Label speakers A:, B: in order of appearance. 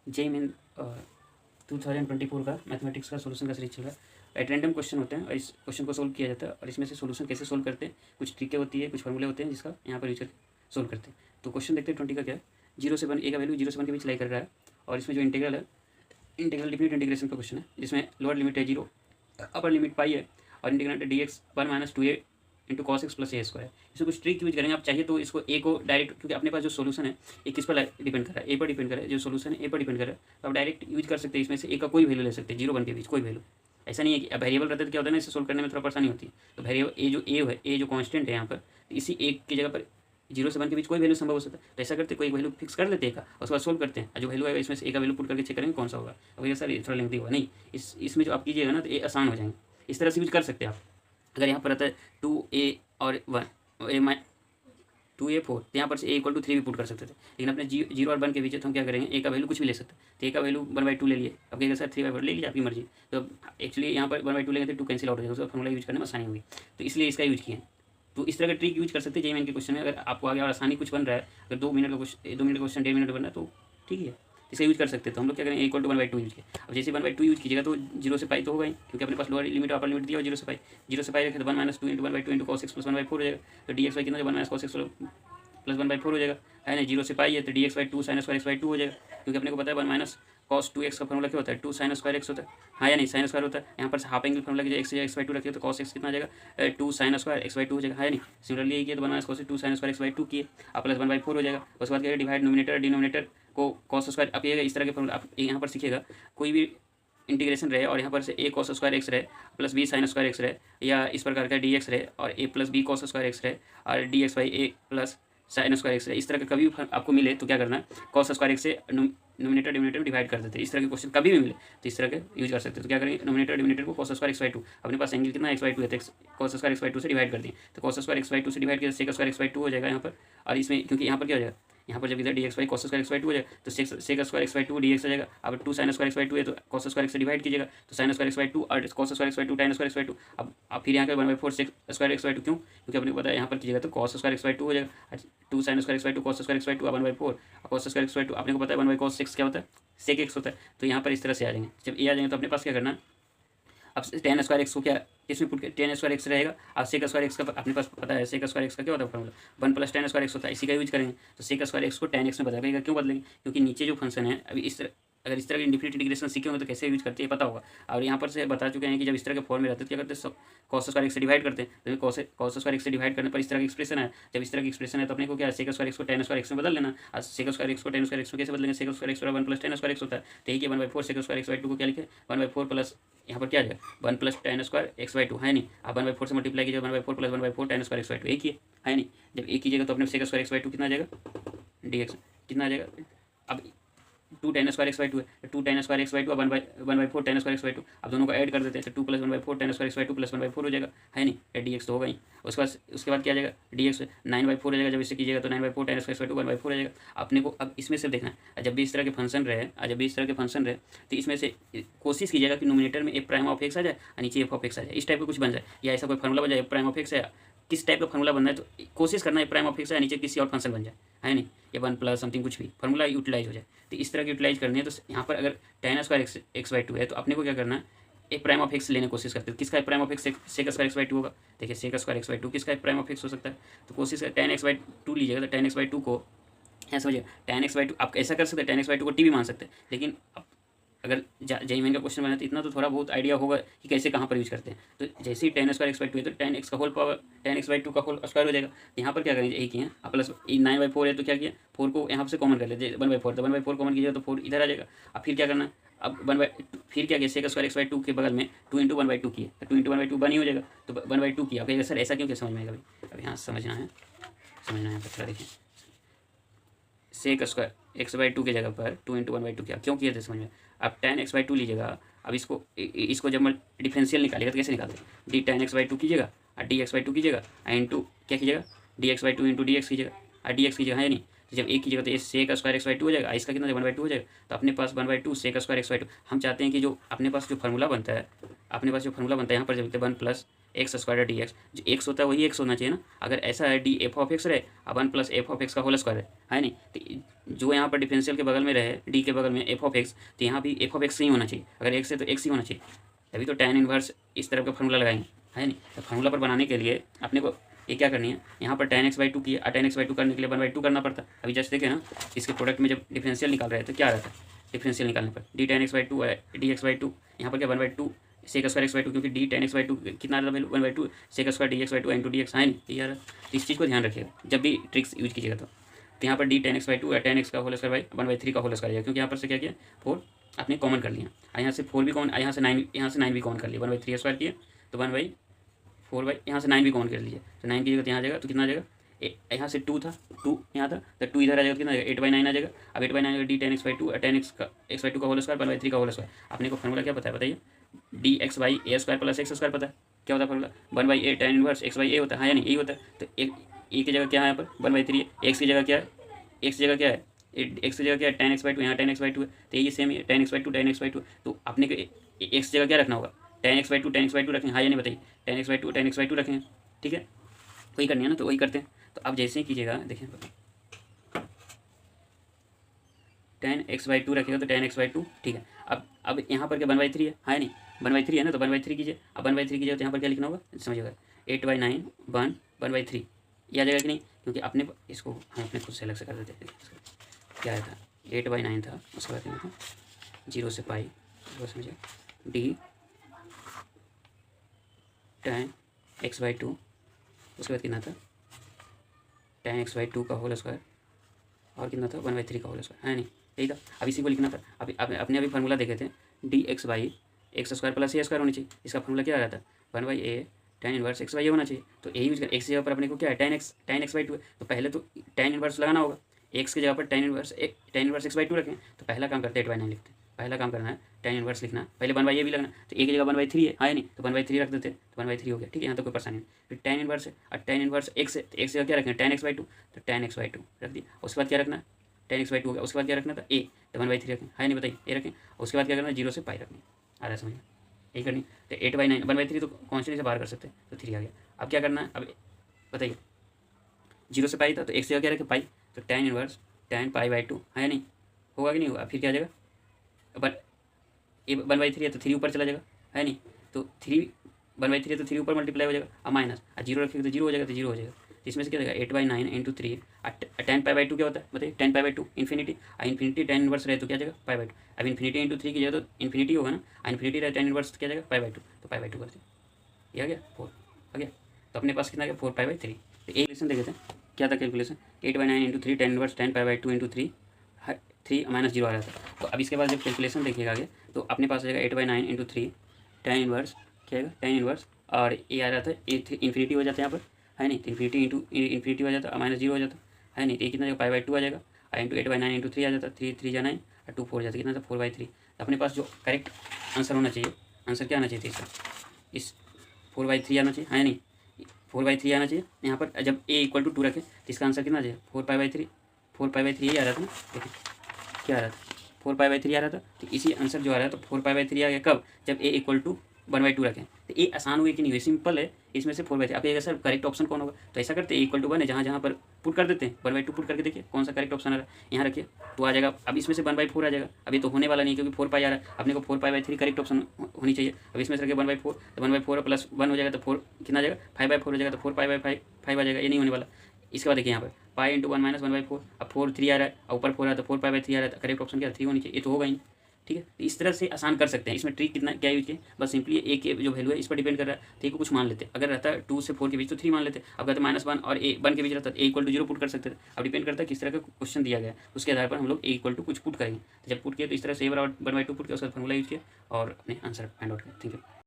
A: JEE main 2024 का mathematics का solution का सीरीज चल रहा है। एट रैंडम क्वेश्चन होते हैं और इस क्वेश्चन को सोल्व किया जाता है और इसमें से सोल्यूशन कैसे सोल्व करते हैं, कुछ ट्रिकें होती है, कुछ फॉर्मूले होते हैं जिसका यहाँ पर यूज करके सोल्व करते हैं। तो क्वेश्चन देखते हैं 20 का क्या है। 0 से 1 ए का वैल्यू 0 से 1 के बीच लाई कर रहा है और इसमें जो इंटीग्रल है, इंटीग्रल डिफिनिट इंटीग्रेशन का क्वेश्चन है जिसमें लोअर लिमिट है 0, अपर लिमिट पाई है और इंटीग्रेंट है dx 1 - 2a into cos x plus a square है। इसमें कुछ ट्रिक यूज करेंगे। आप चाहिए तो इसको ए को डायरेक्ट, क्योंकि अपने पास जो सोल्यूशन है ये किस पर डिपेंड कर रहा है, ए पर डिपेंड कर रहा है, जो सोल्यूशन है ए पर डिपेंड कर रहा है, तो आप डायरेक्ट यूज कर सकते हैं। इसमें से ए का कोई वैल्यू ले सकते हैं, 0 1 के बीच कोई वैल्यू। ऐसा नहीं है कि वेरिएबल रहते तो क्या होता है ना, इसे सोल्व करने में थोड़ा परेशानी होती है। तो वेरिएबल ए जो ए है, ए जो कॉन्स्टेंट है यहाँ पर, इसी एक की जगह पर 0 से 1 के बीच कोई वैल्यू संभव हो सकता है। तो ऐसा करते कोई वैल्यू फिक्स कर लेते हैं का, उसके बाद सोल्व करते हैं। जो वैल्यू आएगा इसमें से ए का वैल्यू पुट करके चेक करेंगे कौन सा होगा। अब ये सर थोड़ा लेंथी होगा, नहीं इसमें जो आप कीजिएगा ना तो ये आसान हो जाएंगे। इस तरह से यूज कर सकते हैं आप। अगर यहाँ पर रहता है 2a और 1 2a 4, तो यहाँ पर से a = 3 भी पुट कर सकते थे। लेकिन अपने 0 और 1 के बीच है तो हम क्या करेंगे, a का वैल्यू कुछ भी ले सकते हैं। तो a का वैल्यू 1/2 ले लिए, अब क्या सर 3/4 ले लीजिए, आपकी मर्जी। तो एक्चुअली यहाँ पर 1/2 लेंगे तो 2 कैंसिल आउट हो जाएगा, उसका फॉर्मूला यूज करने में आसानी होगी, तो इसलिए इसका यूज किया है। तो इस तरह का ट्रिक यूज कर सकते हैं जेईई मेन के क्वेश्चन में। अगर आपको आगे और आसानी कुछ बन रहा है, अगर 2 मिनट का क्वेश्चन 1.5 मिनट बन रहा है तो ठीक है, इसका यूज कर सकते हैं। तो हम लोग क्या करेंगे, a = 1/2 यूज किया। अब जैसे 1/2 यूज कीजिएगा तो 0 से पाई तो होगा ही, क्योंकि अपने पास लोअर लिमिट और अपर लिमिट दिया और 0 से पाई रखे तो 1 - 2 × 1/2 × cos x + 1/4 हो जाएगा। तो dx कितना 1 - cos x + 1/4 हो जाएगा, है ना। 0 से पाई है तो dx/2 sin स्क्वायर x/2 हो जाएगा, क्योंकि अपने को पता है 1 - cos 2x का फॉर्मूला क्या होता है, 2 sin स्क्वायर x होता है, हाँ या नहीं, sin स्क्वायर होता है। यहाँ पर हाफ एंगल फॉर्मूला की x से x/2 रखिए तो cos x कितना आ जाएगा, 2 sin स्क्वायर x/2 हो जाएगा, है नहीं। सिमिलरली ये किया तो 1 - cos 2 sin स्क्वायर x/2 किए, अब प्लस 1/4 हो जाएगा। उसके बाद क्या डिवाइड नोमिनेटर डिनोमिनेटर को cos स्क्वायर। अब ये इस तरह के फॉर्मूला आप यहाँ पर सीखिएगा, कोई भी इंटीग्रेशन रहे और यहाँ पर से a cos स्क्वायर x रहे plus b sin square x रहे, या इस प्रकार का dx रहे और a + b cos square x रहे और dx/a + sin स्क्वायर x रहे, इस तरह का कभी भी आपको मिले तो क्या करना है, cos स्क्वायर x से नोमिनेटर डिनोमिनेटर में डिवाइड कर देते हैं। इस तरह के क्वेश्चन कभी भी मिले तो इस तरह के यूज कर सकते हैं। तो क्या करेंगे, नोमिनेटर डिनोमिनेटर को cos स्क्वायर x/2, अपने पास एंगल कितना x/2 है तो cos स्क्वायर x/2 से डिवाइड कर दिए, तो cos स्क्वायर x/2 से डिवाइड किया sec स्क्वायर x/2 हो जाएगा यहाँ पर। और इसमें क्योंकि यहाँ पर क्या हो जाएगा, यहाँ पर जब इधर dx cos स्क्वायर x/2 हो जाएगा तो sec स्क्वायर x/2 dx आ जाएगा। अब 2 sin स्क्वायर x/2 है तो cos स्क्वायर x से डिवाइड कीजिएगा तो sin स्क्वायर x/2 और cos square x/2 tan square x/2। अब फिर यहाँ का 1/4 sec स्क्वायर x/2, क्यों, क्योंकि अपने को पता है यहाँ पर कीजिएगा तो cos स्क्वायर x/2 हो जाएगा, 2 sin square x/2 cos square x/2 1/4 cos square x/2 अपने को पता है 1/cos x क्या होता है, sec x होता है। तो यहाँ पर इस तरह से आ जाएंगे। जब ये आ जाएंगे तो अपने पास क्या करना है, अब tan स्क्वायर x को क्या इसमें पुट tan स्क्वायर x रहेगा और sec स्क्वायर x का अपने पास पता है, sec स्क्वायर x का क्या होता है फॉर्मूला 1 + tan स्क्वायर x होता है, इसी का यूज करेंगे। तो sec स्क्वायर x को tan x में बदलेगा, क्यों बदलेंगे, क्योंकि नीचे जो फंक्शन है अभी इस तरह, अगर इस तरह की इंडिफिनिट इंटीग्रेशन सीखे होंगे तो कैसे यूज करते हैं पता होगा। और यहाँ पर से बता चुके हैं कि जब इस तरह के फॉर्म में रहते हैं तो क्या करते हैं, cos स्क्वायर x से डिवाइड करते हैं। तो cos स्क्वायर x से डिवाइड करने पर इस तरह की एक्सप्रेशन है। जब इस तरह की एक्सप्रेशन है तो अपने को क्या है, sec स्क्वायर x को tan स्क्वायर x में बदल लेना। और sec स्क्वायर x को tan स्क्वायर x में कैसे बदलेंगे, sec square x 1 + tan square x होता है, तो यही 1/4 sec स्क्वायर x/2 को क्या लिखे 1/4 प्लस यहाँ पर क्या आ जाएगा 1 + tan स्क्वायर x/2, है नहीं। आप 1/4 से मल्टीप्लाई कीजिए 1/4 + 1/4 tan स्क्वायर x/2 एक ही है नहीं। जब एक कीजिएगा तो अपने sec स्क्वायर x/2 कितना आ जाएगा, dx कितना आ जाएगा। अब 2 tan स्क्वायर x/2 है, 2 tan स्क्वायर x/2 और 1/4 tan स्क्वायर x/2, अब दोनों को ऐड कर देते हैं तो 2 + 1/4 tan स्क्वायर x/2 + 1/4 हो जाएगा, है नहीं, dx तो होगा ही। उसके बाद क्या आ जाएगा, dx 9/4 हो जाएगा। जब इससे कीजिएगा तो 9/4 tan स्क्वायर x/2 1/4 हो जाएगा। अपने को अब इसमें से देखना है, जब भी इस तरह के फंक्शन रहे तो इसमें से कोशिश कीजिएगा कि नोमिनेटर में f' आ जाए और नीचे f आ जाए, इस टाइप का कुछ बन जाए, या ऐसा कोई फॉर्मूला बन जाए f' है, किस टाइप का फॉर्मूला बनना है तो कोशिश करना है f' है नीचे किसी और फंक्शन बन जाए, है नहीं, ये 1 + समथिंग कुछ भी फॉर्मूला यूटिलाइज हो जाए। तो इस तरह की यूटिलाइज करनी है। तो यहाँ पर अगर tan स्क्वायर x/2 है तो अपने को क्या करना है, f' लेने की कोशिश करते हैं। किसका f' sec स्क्वायर x/2 होगा, देखिए sec स्क्वायर x/2 किसका f' हो सकता है, तो कोशिश कर tan x/2 लीजिएगा तो tan x/2 को ऐसा समझिए, tan x/2 आप ऐसा कर सकते हैं, tan x/2 को t भी मान सकते हैं। लेकिन अगर जेईई मेन का क्वेश्चन बना तो इतना तो थोड़ा बहुत आइडिया होगा कि कैसे कहाँ पर यूज करते हैं। तो जैसे ही tan स्क्वायर x/2 है तो tan x का होल पावर tan x/2 का होल स्क्वायर हो जाएगा। यहाँ पर क्या करेंगे, एक ही है अब प्लस 9/4 है तो क्या किया 4 को यहाँ से कॉमन कर लेते 1/4, तो 1/4 कॉमन कीजिए तो 4 इधर आ जाएगा। अब फिर क्या करना, अब फिर क्या किया sec स्क्वायर x/2 के बगल में 2 × 1/2 किए तो 2 × 1/2 1 ही हो जाएगा, तो 1/2 किया। अब सर ऐसा क्यों, क्या समझ में आएगा भाई, अब यहाँ समझना है यहाँ पर देखिए sec स्क्वायर x/2 की जगह पर 2 × 1/2 किया, क्यों किया थे समझ में। अब tan x/2 लीजिएगा, अब इसको जब डिफरेंशियल निकालिएगा तो कैसे निकालते हैं, d tan x/2 कीजिएगा और dx/2 कीजिएगा इंटू क्या कीजिएगा dx/2 इंटू dx कीजिएगा और dx कीजिएगा, है नहीं। तो जब एक कीजिएगा तो ये sec स्क्वायर x/2 हो जाएगा, इसका कितना 1/2 हो जाएगा। तो अपने पास 1/2 sec स्क्वायर x/2, हम चाहते हैं कि जो अपने पास जो फार्मूला बनता है यहाँ पर जब 1 + एक्स स्क्वायर डी एक्स, जो एक्स होता है वही एक्स होना चाहिए ना। अगर ऐसा है डी एफ ऑफ एक्स रहे अब 1 प्लस एफ ऑफ एक्स का होल स्क्वायर है नहीं, तो जो यहाँ पर डिफरेंशियल के बगल में रहे डी के बगल में एफ ऑफ एक्स, तो यहाँ भी एफ ऑफ एक्स ही होना चाहिए। अगर एक्स है तो एक्स ही होना चाहिए, तभी तो tan इनवर्स इस तरफ का फॉर्मूला लगाएंगे, है नहीं। तो फार्मूला पर बनाने के लिए अपने को ये क्या करनी है, यहाँ पर tan x/2 की tan x/2 करने के लिए 1/2 करना पड़ता। अभी जस्ट देखें ना, इसके प्रोडक्ट में जब डिफरेंशियल निकाल रहे हैं तो क्या रहता है, डिफरेंशियल निकालने पर d tan x/2 D x/2, यहाँ पर क्या 1/2 सेक स्क्वायर x/2, क्योंकि d tan x/2 कितना रहता है 1/2 sec square dx/2 into dx, है नहीं यार। तो इस चीज़ को ध्यान रखिएगा जब भी ट्रिक्स यूज कीजिएगा। तो यहाँ पर d tan x/2 या tan x का होल स्क्वायर बाई 1/3 का होल स्क्वायर है, क्योंकि यहाँ पर से क्या किया 4 आपने कॉमन कर लिया, यहाँ से 4 भी कॉमन, यहाँ से 9 भी कॉमन कर लिया, 1/3 स्क्वायर किया तो 1/4 यहाँ से 9 भी कॉमन कर लीजिए, तो 9 की जगह यहाँ आ जाएगा तो कितना आ जाएगा, यहाँ से 2 था 2 यहाँ था तो 2 इधर आ जाएगा तो कितना आ जाएगा 8/9 आ जाएगा। अब 8/9 D tan x/2 tan x/2 का होल स्क्वायर 1/3 का होल स्क्वायर। अपने को फॉर्मूला क्या पता है बताइए, D X by A square plus X square पता है क्या होता है formula, 1/a tan inverse x by A होता है, हाँ या नहीं, यही होता है। तो एक ए की जगह क्या है यहाँ पर 1/3 है, एक्स की जगह क्या है, एक्स की जगह क्या है, एक्स की जगह क्या है tan x/2, यहाँ tan x/2 है, तो ये सेम है tan x/2 तो अपने को एक्स की जगह क्या रखना होगा tan x/2 रखें, हाँ या नहीं बताइए, tan x/2 रखें, ठीक है, वही करनी है ना, तो वही करते हैं। तो अब जैसे ही कीजिएगा देखिए tan x/2 रखेगा तो tan x/2, ठीक है। अब यहाँ पर क्या 1/3 है, हाँ नहीं 1/3 है ना, तो 1/3 कीजिए। अब 1/3 कीजिए तो यहाँ पर क्या लिखना होगा समझिएगा 8/9 1/3 ये आ जाएगा कि नहीं, क्योंकि अपने इसको हम अपने खुद से अलग से कर देते हैं। क्या आया था 8/9 था, उसके बाद क्या था 0 से पाई, समझिए डी tan x/2, उसके बाद कितना था tan x/2 का होल स्क्वायर और कितना था 1/3 का होल स्क्वायर, है नहीं, यही था। अब इसी को लिखना था। अपने अभी फार्मूला देखे थे D X by x square plus A square होनी चाहिए, इसका फार्मूला क्या आ रहा था 1/a tan inverse x by A होना चाहिए। तो ए यूज कर, एक्स की जगह पर अपने को क्या है tan x/2 है, तो पहले तो tan इनवर्स लगाना होगा, एक्स की जगह पर tan इनवर्स x/2 रखें। तो पहला काम करते हैं 8/9 लिखते हैं, पहला काम करना है tan इनवर्स लिखना, पहले 1/a भी लगना, तो ए की जगह 1/3 है, हाँ नहीं, तो 1/3 रख देते, तो 1/3 हो गया, ठीक है, यहाँ तो कोई परेशानी नहीं। फिर tan इनवर्स है और tan इनवर्स x है, तो x की जगह क्या रखें tan x/2, तो tan x/2 रख दिया। उसके बाद क्या रखना tan x/2 हो गया, उसके बाद क्या रखना था a, तो 1/3 रखें, है नहीं बताइए ए रखें। उसके बाद क्या करना 0 से पाई रखनी, आ रहा है समझ में, यही करनी। तो 8/9 1/3 तो कॉन्स्टेंट से बाहर कर सकते हैं, तो 3 आ गया। अब क्या करना है, अब बताइए 0 से पाई था तो x जगह क्या रखे पाई, तो tan इनवर्स tan π/2, है नहीं, होगा कि नहीं होगा। फिर क्या आ जाएगा 1/3 है तो 3 ऊपर चला जाएगा, है नहीं, तो 1/3 है तो 3 ऊपर मल्टीप्लाई हो जाएगा, अब माइनस 0 रखेंगे तो 0 हो जाएगा, तो 0 हो जाएगा। तो इसमें से क्या जाएगा 8/9 इंटू 3 tan π/2 क्या होता है बताइए, tan π/2 infinity, infinity tan inverse रहे तो क्या जाएगा π/2। अब इन्फिनिटी इंटू 3 की जगह तो इन्फिनिटी होगा ना, इन्फिनिटी रहे tan इनवर्स तो क्या जाएगा π/2, तो π/2 करते ये आ गया 4 आ गया। तो अपने पास कितना आ गया 4π/3। तो एक कैलकुलेशन देखे थे, क्या था calculation 8/9 into 3 tan inverse tan π/2 into 3 -0 आ रहा था। तो अब इसके बाद जब कैलकुलेशन देखिएगा आगे तो अपने पास आ जाएगा 8/9 इंटू 3 tan इनवर्स क्या आएगा tan इनवर्स, और ये आ रहा था ए इन्फिनिटी हो जाता है यहाँ पर, है नहीं, तो इन्फिनिटी इंटू इन्फिनिटी हो जाता -0 हो जाता, है नहीं, तो ये कितना π/2 आ जाएगा, इंटू 8/9 इंटू 3 आ जाता, 3 3 जा 9 और 2 4 जाता, कितना था 4/3। तो अपने पास जो करेक्ट आंसर होना चाहिए, आंसर क्या आना चाहिए था इसका, इस 4/3 आना चाहिए, है नहीं 4/3 आना चाहिए। यहाँ पर जब a = 2 रखें तो इसका आंसर कितना आ जाएगा 4π/3 यही आ रहा था ना, देखिए क्या आ रहा था 4π/3 आ रहा था। तो इसी आंसर जो आ रहा है तो 4π/3 आ गया कब, जब a = 1/2 रखें। तो ये आसान हुई कि नहीं हुई, सिंपल है, इसमें से 4/3। आप ये सर करेक्ट ऑप्शन कौन होगा, तो ऐसा करते हैं a = 1 है, जहाँ जहाँ पर पुट कर देते हैं 1/2 पुट करके देखिए कौन सा करेक्ट ऑप्शन आ रहा है, यहाँ रखिए तो आ जाएगा। अब इसमें से 1/4 आ जाएगा, अभी तो होने वाला नहीं क्योंकि 4π आ रहा है, अपने को 4π/3 करेक्ट ऑप्शन होनी चाहिए। अब इसमें से रखिए 1/4, तो 1/4 प्लस 1 हो जाएगा तो 4 कितना आ जाएगा 5/4 हो जाएगा, तो 4π/5 आ जाएगा, ये नहीं होने वाला। इसके बाद देखिए यहाँ पर पाई इंटू 1 - 1/4, अब 4 3 आ रहा है और ऊपर 4 आ रहा है, तो 4π/3 आ रहा है, करेक्ट ऑप्शन क्या 3 होनी चाहिए, ये तो होगा ही नहीं, ठीक है। तो इस तरह से आसान कर सकते हैं। इसमें ट्रिक कितना क्या यूज किया, बस सिंपली ए के जो वैल्यू है इस पर डिपेंड कर रहा है, तो ए को कुछ मान लेते, अगर रहता है 2 से 4 के बीच तो 3 मान लेते, अब कहते -1 और a 1 के बीच रहता है a = 0 पुट कर सकते थे। अब डिपेंड करता है किस तरह का क्वेश्चन दिया गया, उसके आधार पर हम लोग a = कुछ पुट करेंगे। तो जब पुट किया तो इस तरह से 1/2 पुट किया, उसका फॉर्मूला यूज किया और अपने आंसर फाइंड आउट किया। Thank you.